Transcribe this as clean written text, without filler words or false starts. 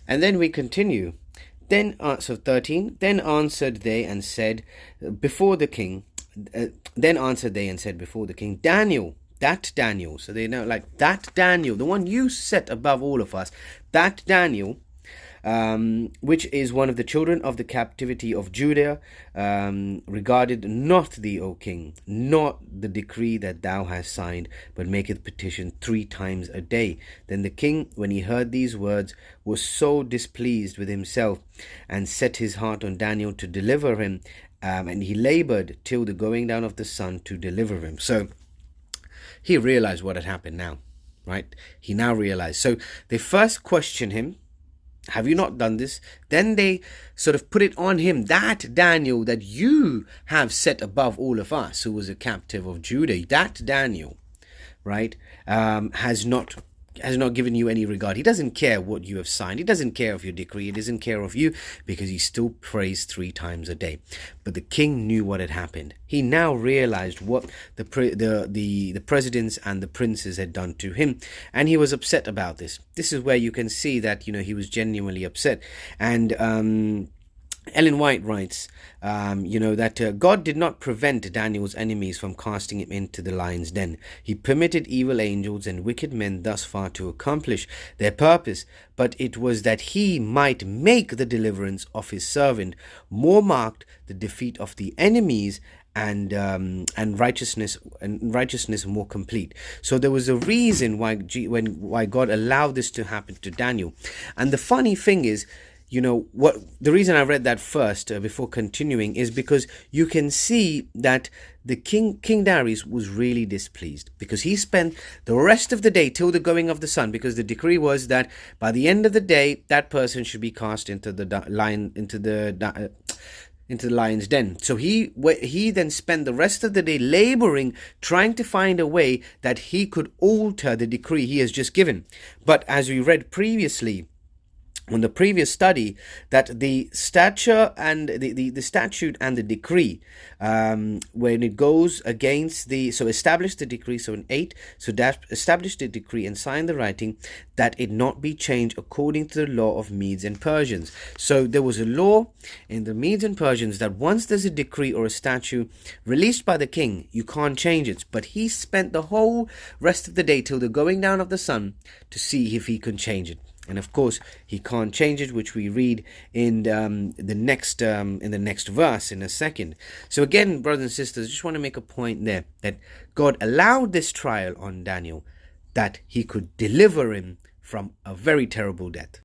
And then we continue. So 13, then answered they and said before the king, then answered they and said before the king, Daniel, that Daniel. So they know, like, that Daniel, the one you set above all of us, that Daniel, which is one of the children of the captivity of Judah, regarded not thee, O king, not the decree that thou hast signed, but maketh petition 3 times a day. Then the king, when he heard these words, was so displeased with himself, and set his heart on Daniel to deliver him, and he labored till the going down of the sun to deliver him. So he realized what had happened now, right? He now realized. So they first question him, have you not done this? Then they sort of put it on him, that Daniel that you have set above all of us, who was a captive of Judah, that Daniel, right, has not given you any regard. He doesn't care what you have signed. He doesn't care of your decree. He doesn't care of you, because he still prays 3 times a day. But the king knew what had happened. He now realized what the presidents and the princes had done to him, and he was upset about this. This is where you can see that, he was genuinely upset. And Ellen White writes, that God did not prevent Daniel's enemies from casting him into the lion's den. He permitted evil angels and wicked men thus far to accomplish their purpose, but it was that he might make the deliverance of his servant more marked, the defeat of the enemies, and righteousness more complete. So there was a reason why God allowed this to happen to Daniel. And the funny thing is, what the reason I read that first before continuing is because you can see that the King Darius was really displeased, because he spent the rest of the day till the going of the sun, because the decree was that by the end of the day that person should be cast into the lion's den. So he then spent the rest of the day laboring, trying to find a way that he could alter the decree he has just given. But as we read previously, on the previous study, that the stature and the statute and the decree, when it goes against establish the decree, so in 8, so that establish the decree and sign the writing, that it not be changed according to the law of Medes and Persians. So there was a law in the Medes and Persians that once there's a decree or a statute released by the king, you can't change it. But he spent the whole rest of the day till the going down of the sun to see if he could change it. And of course, he can't change it, which we read in the next verse in a second. So again, brothers and sisters, I just want to make a point there that God allowed this trial on Daniel, that he could deliver him from a very terrible death.